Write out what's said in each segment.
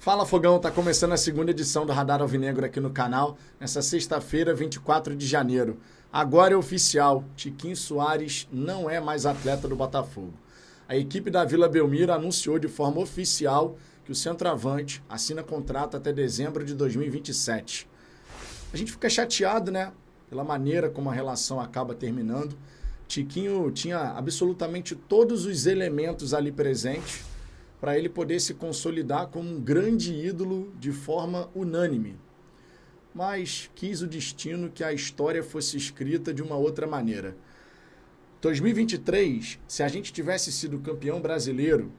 Fala Fogão, tá começando a segunda edição do Radar Alvinegro aqui no canal, nessa sexta-feira, 24 de janeiro. Agora é oficial, Tiquinho Soares não é mais atleta do Botafogo. A equipe da Vila Belmiro anunciou de forma oficial que o centroavante assina contrato até dezembro de 2027. A gente fica chateado, né? Pela maneira como a relação acaba terminando. Tiquinho tinha absolutamente todos os elementos ali presentes para ele poder se consolidar como um grande ídolo de forma unânime. Mas quis o destino que a história fosse escrita de uma outra maneira. 2023, se a gente tivesse sido campeão brasileiro,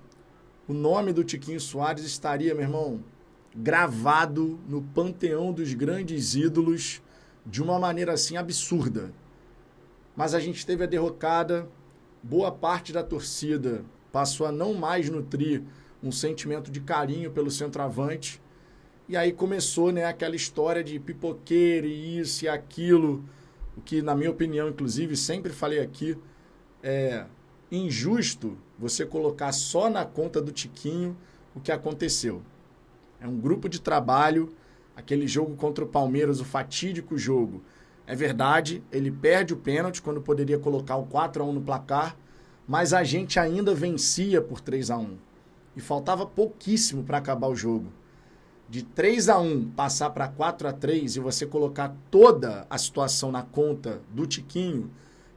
o nome do Tiquinho Soares estaria, meu irmão, gravado no panteão dos grandes ídolos de uma maneira assim absurda. Mas a gente teve a derrocada, boa parte da torcida passou a não mais nutrir um sentimento de carinho pelo centroavante. E aí começou, né, aquela história de pipoqueiro e isso e aquilo, o que, na minha opinião, inclusive, sempre falei aqui, é injusto você colocar só na conta do Tiquinho o que aconteceu. É um grupo de trabalho, aquele jogo contra o Palmeiras, o fatídico jogo. É verdade, ele perde o pênalti quando poderia colocar o 4-1 no placar, mas a gente ainda vencia por 3-1. E faltava pouquíssimo para acabar o jogo. De 3-1 passar para 4-3 e você colocar toda a situação na conta do Tiquinho,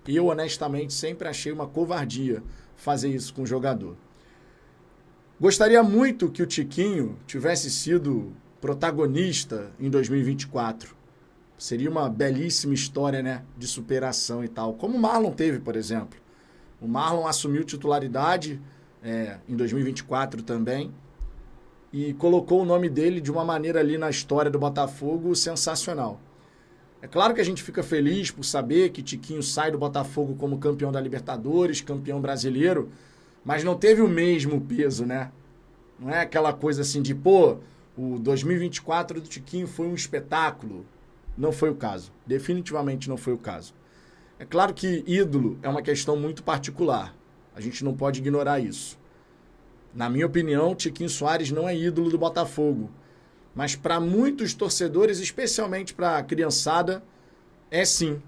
eu honestamente sempre achei uma covardia fazer isso com o jogador. Gostaria muito que o Tiquinho tivesse sido protagonista em 2024. Seria uma belíssima história, né, de superação e tal. Como o Marlon teve, por exemplo. O Marlon assumiu titularidade em 2024 também e colocou o nome dele de uma maneira ali na história do Botafogo sensacional. É claro que a gente fica feliz por saber que Tiquinho sai do Botafogo como campeão da Libertadores, campeão brasileiro, mas não teve o mesmo peso, né? Não é aquela coisa assim de, pô, o 2024 do Tiquinho foi um espetáculo. Não foi o caso. Definitivamente não foi o caso. É claro que ídolo é uma questão muito particular. A gente não pode ignorar isso. Na minha opinião, Tiquinho Soares não é ídolo do Botafogo. Mas para muitos torcedores, especialmente para a criançada, é sim.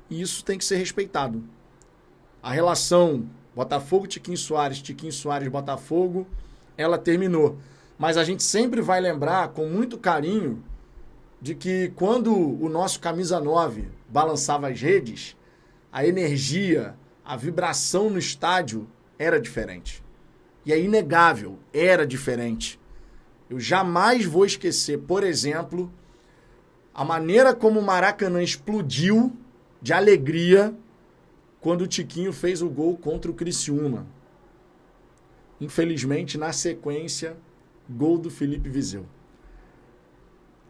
E isso tem que ser respeitado. A relação Botafogo-Tiquinho Soares-Botafogo, ela terminou. Mas a gente sempre vai lembrar com muito carinho de que quando o nosso camisa 9 balançava as redes, a energia, a vibração no estádio era diferente. E é inegável, era diferente. Eu jamais vou esquecer, por exemplo, a maneira como o Maracanã explodiu de alegria quando o Tiquinho fez o gol contra o Criciúma. Infelizmente, na sequência, gol do Felipe Viseu.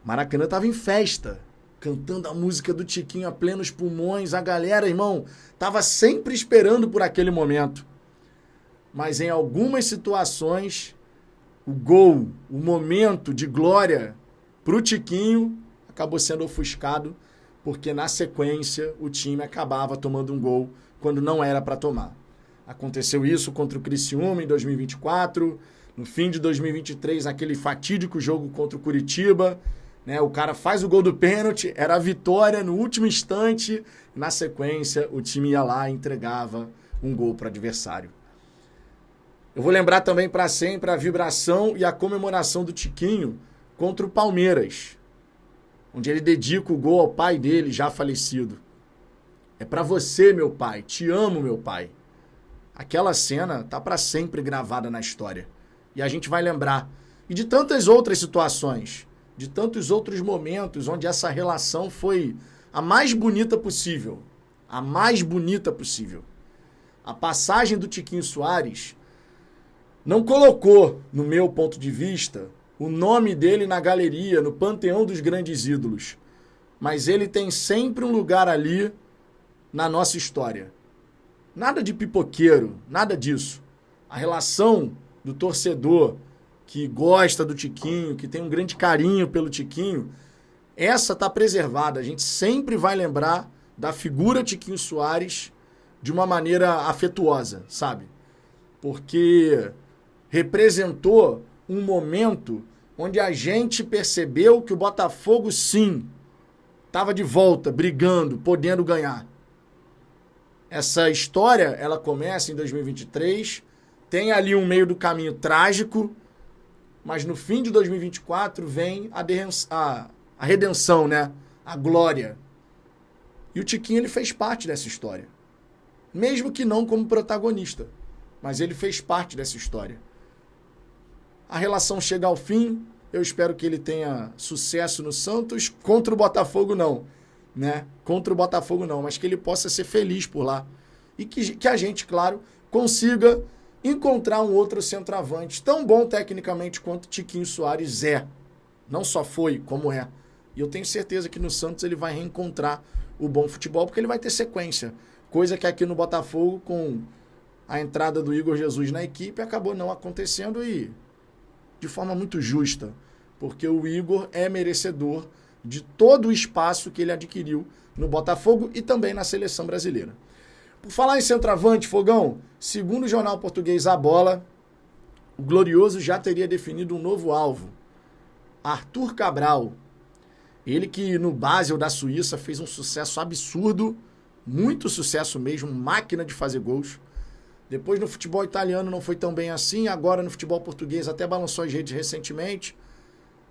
Maracanã estava em festa, cantando a música do Tiquinho a plenos pulmões. A galera, irmão, estava sempre esperando por aquele momento. Mas em algumas situações, o gol, o momento de glória para o Tiquinho acabou sendo ofuscado, porque na sequência o time acabava tomando um gol quando não era para tomar. Aconteceu isso contra o Criciúma em 2024, no fim de 2023, aquele fatídico jogo contra o Curitiba. Né, o cara faz o gol do pênalti, era a vitória no último instante. Na sequência, o time ia lá e entregava um gol para o adversário. Eu vou lembrar também para sempre a vibração e a comemoração do Tiquinho contra o Palmeiras, onde ele dedica o gol ao pai dele, já falecido. É para você, meu pai, te amo, meu pai. Aquela cena tá para sempre gravada na história. E a gente vai lembrar. E de tantas outras situações, de tantos outros momentos onde essa relação foi a mais bonita possível. A mais bonita possível. A passagem do Tiquinho Soares não colocou, no meu ponto de vista, o nome dele na galeria, no panteão dos grandes ídolos. Mas ele tem sempre um lugar ali na nossa história. Nada de pipoqueiro, nada disso. A relação do torcedor que gosta do Tiquinho, que tem um grande carinho pelo Tiquinho, essa está preservada. A gente sempre vai lembrar da figura Tiquinho Soares de uma maneira afetuosa, sabe? Porque representou um momento onde a gente percebeu que o Botafogo, sim, estava de volta, brigando, podendo ganhar. Essa história, ela começa em 2023, tem ali um meio do caminho trágico, mas no fim de 2024 vem a redenção, né? A glória. E o Tiquinho, ele fez parte dessa história. Mesmo que não como protagonista, mas ele fez parte dessa história. A relação chega ao fim, eu espero que ele tenha sucesso no Santos, contra o Botafogo não, né? Contra o Botafogo não, mas que ele possa ser feliz por lá. E que a gente, claro, consiga encontrar um outro centroavante tão bom tecnicamente quanto Tiquinho Soares é. Não só foi, como é. E eu tenho certeza que no Santos ele vai reencontrar o bom futebol, porque ele vai ter sequência. Coisa que aqui no Botafogo, com a entrada do Igor Jesus na equipe, acabou não acontecendo e de forma muito justa, porque o Igor é merecedor de todo o espaço que ele adquiriu no Botafogo e também na seleção brasileira. Por falar em centroavante, Fogão, segundo o jornal português A Bola, o Glorioso já teria definido um novo alvo. Arthur Cabral. Ele que no Basel da Suíça fez um sucesso absurdo, muito sucesso mesmo, máquina de fazer gols. Depois no futebol italiano não foi tão bem assim, agora no futebol português até balançou as redes recentemente,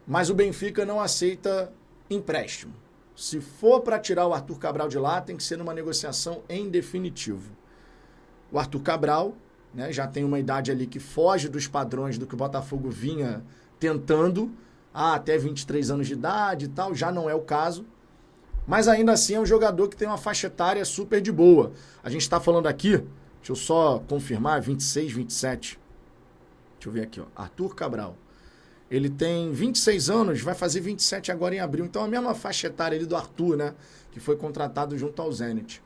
mas o Benfica não aceita empréstimo. Se for para tirar o Arthur Cabral de lá, tem que ser numa negociação em definitivo. O Arthur Cabral, né, já tem uma idade ali que foge dos padrões do que o Botafogo vinha tentando, até 23 anos de idade e tal, já não é o caso. Mas ainda assim é um jogador que tem uma faixa etária super de boa. A gente está falando aqui, deixa eu só confirmar, 26, 27. Deixa eu ver aqui, ó. Arthur Cabral. Ele tem 26 anos, vai fazer 27 agora em abril. Então a mesma faixa etária ali do Arthur, né? Que foi contratado junto ao Zenit.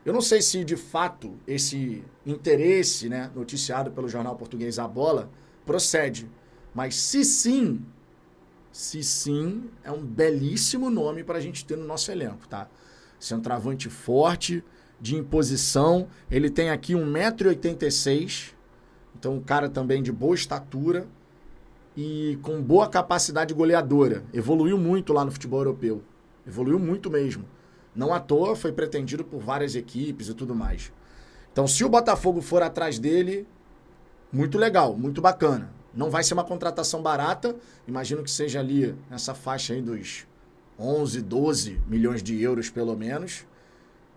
Eu não sei se de fato esse interesse, né, noticiado pelo jornal português A Bola, procede. Mas se sim, é um belíssimo nome para a gente ter no nosso elenco, tá? Centroavante forte, de imposição. Ele tem aqui 1,86 m, então um cara também de boa estatura e com boa capacidade goleadora. Evoluiu muito lá no futebol europeu. Evoluiu muito mesmo. Não à toa foi pretendido por várias equipes e tudo mais. Então, se o Botafogo for atrás dele, muito legal, muito bacana. Não vai ser uma contratação barata, imagino que seja ali nessa faixa aí dos 11, 12 milhões de euros pelo menos.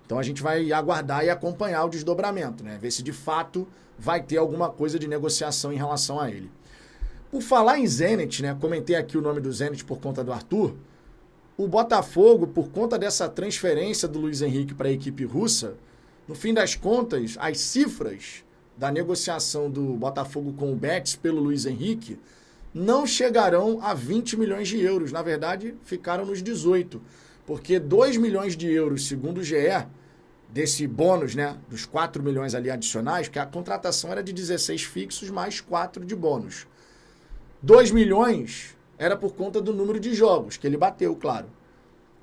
Então a gente vai aguardar e acompanhar o desdobramento, né? Ver se de fato vai ter alguma coisa de negociação em relação a ele. Por falar em Zenit, né? Comentei aqui o nome do Zenit por conta do Arthur. O Botafogo, por conta dessa transferência do Luiz Henrique para a equipe russa, no fim das contas, as cifras da negociação do Botafogo com o Betis pelo Luiz Henrique não chegarão a 20 milhões de euros. Na verdade, ficaram nos 18. Porque 2 milhões de euros, segundo o GE, desse bônus, né, dos 4 milhões ali adicionais, porque a contratação era de 16 fixos mais 4 de bônus. 2 milhões era por conta do número de jogos, que ele bateu, claro.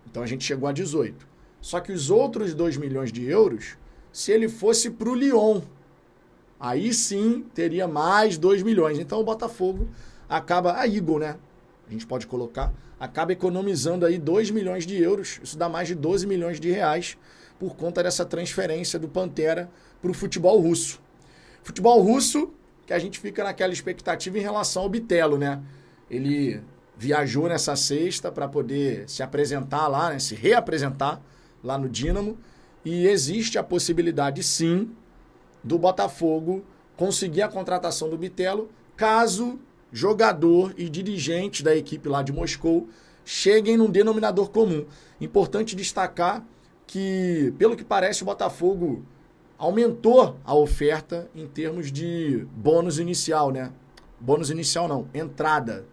Então a gente chegou a 18. Só que os outros 2 milhões de euros, se ele fosse para o Lyon, aí sim teria mais 2 milhões. Então o Botafogo acaba, a Eagle, né? A gente pode colocar, acaba economizando aí 2 milhões de euros. Isso dá mais de 12 milhões de reais por conta dessa transferência do Pantera para o futebol russo. Futebol russo, que a gente fica naquela expectativa em relação ao Bitelo, né? Ele viajou nessa sexta para poder se apresentar lá, né? Se reapresentar lá no Dínamo. E existe a possibilidade, sim, do Botafogo conseguir a contratação do Bitelo, caso jogador e dirigente da equipe lá de Moscou cheguem num denominador comum. Importante destacar que, pelo que parece, o Botafogo aumentou a oferta em termos de bônus inicial, né? Bônus inicial não, entrada.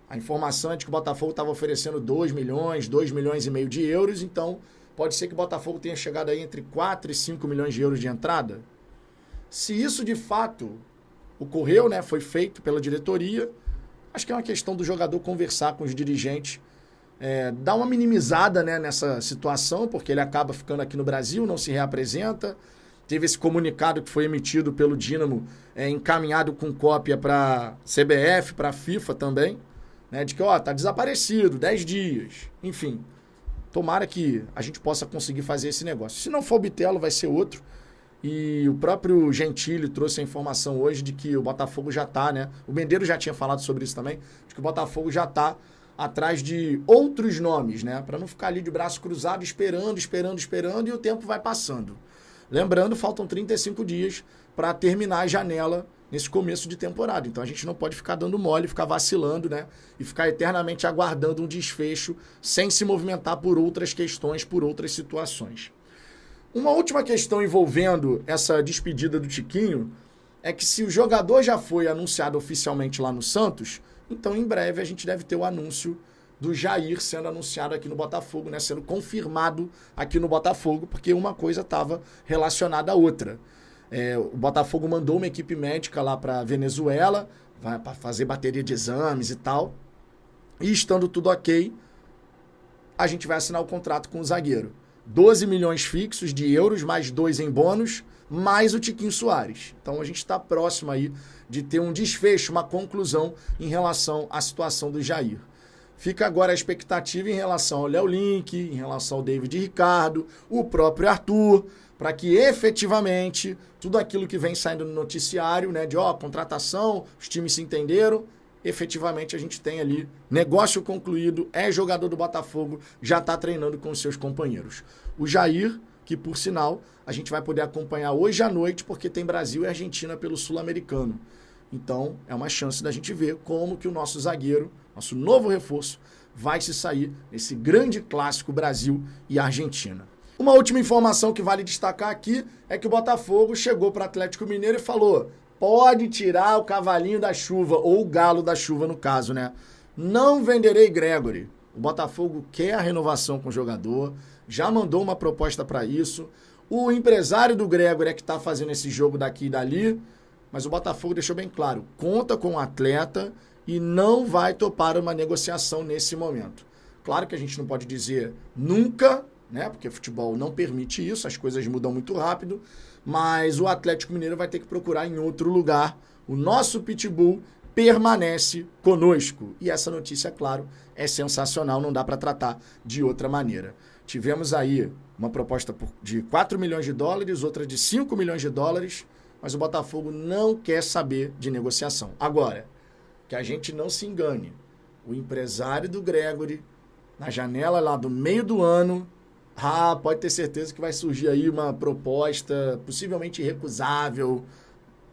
A informação é de que o Botafogo estava oferecendo 2 milhões, 2 milhões e meio de euros, então pode ser que o Botafogo tenha chegado aí entre 4 e 5 milhões de euros de entrada. Se isso de fato ocorreu, né, foi feito pela diretoria, acho que é uma questão do jogador conversar com os dirigentes, dar uma minimizada, né, nessa situação, porque ele acaba ficando aqui no Brasil, não se reapresenta, teve esse comunicado que foi emitido pelo Dínamo, encaminhado com cópia para CBF, para a FIFA também, né, de que, tá desaparecido, 10 dias, enfim. Tomara que a gente possa conseguir fazer esse negócio. Se não for o Bitelo, vai ser outro. E o próprio Gentili trouxe a informação hoje de que o Botafogo já está, né? O Mendeiro já tinha falado sobre isso também, de que o Botafogo já está atrás de outros nomes, né? Para não ficar ali de braço cruzado esperando e o tempo vai passando. Lembrando, faltam 35 dias para terminar a janela nesse começo de temporada. Então a gente não pode ficar dando mole, ficar vacilando, né? E ficar eternamente aguardando um desfecho sem se movimentar por outras questões, por outras situações. Uma última questão envolvendo essa despedida do Tiquinho é que se o jogador já foi anunciado oficialmente lá no Santos, então em breve a gente deve ter o anúncio do Jair sendo anunciado aqui no Botafogo, né? Sendo confirmado aqui no Botafogo, porque uma coisa estava relacionada à outra. O Botafogo mandou uma equipe médica lá para Venezuela, para fazer bateria de exames e tal. E estando tudo ok, a gente vai assinar o contrato com o zagueiro. 12 milhões fixos de euros, mais 2 em bônus, mais o Tiquinho Soares. Então a gente está próximo aí de ter um desfecho, uma conclusão em relação à situação do Jair. Fica agora a expectativa em relação ao Léo Link, em relação ao David Ricardo, o próprio Arthur, para que efetivamente tudo aquilo que vem saindo no noticiário, né, de contratação, os times se entenderam, efetivamente a gente tem ali negócio concluído, é jogador do Botafogo, já está treinando com os seus companheiros. O Jair, que por sinal a gente vai poder acompanhar hoje à noite, porque tem Brasil e Argentina pelo Sul-Americano. Então é uma chance da gente ver como que o nosso zagueiro, nosso novo reforço, vai se sair nesse grande clássico Brasil e Argentina. Uma última informação que vale destacar aqui é que o Botafogo chegou para o Atlético Mineiro e falou: pode tirar o cavalinho da chuva, ou o galo da chuva no caso, né? Não venderei Gregory. O Botafogo quer a renovação com o jogador, já mandou uma proposta para isso. O empresário do Gregory é que está fazendo esse jogo daqui e dali, mas o Botafogo deixou bem claro, conta com o atleta e não vai topar uma negociação nesse momento. Claro que a gente não pode dizer nunca, né? Porque futebol não permite isso, as coisas mudam muito rápido, mas o Atlético Mineiro vai ter que procurar em outro lugar. O nosso Pitbull permanece conosco. E essa notícia, claro, é sensacional, não dá para tratar de outra maneira. Tivemos aí uma proposta de 4 milhões de dólares, outra de 5 milhões de dólares, mas o Botafogo não quer saber de negociação. Agora, que a gente não se engane, o empresário do Gregory, na janela lá do meio do ano, pode ter certeza que vai surgir aí uma proposta possivelmente irrecusável.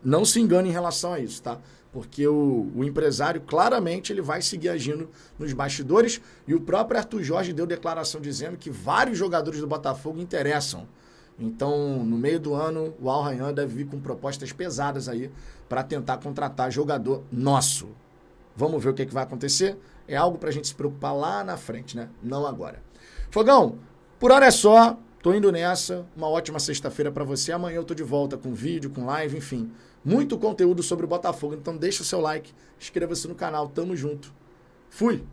Não se engane em relação a isso, tá? Porque o empresário, claramente, ele vai seguir agindo nos bastidores. E o próprio Arthur Jorge deu declaração dizendo que vários jogadores do Botafogo interessam. Então, no meio do ano, o Al Rayyan deve vir com propostas pesadas aí para tentar contratar jogador nosso. Vamos ver o que vai acontecer? É algo para a gente se preocupar lá na frente, né? Não agora. Fogão, por hora é só, tô indo nessa, uma ótima sexta-feira para você, amanhã eu tô de volta com vídeo, com live, enfim, muito conteúdo sobre o Botafogo, então deixa o seu like, inscreva-se no canal, tamo junto, fui!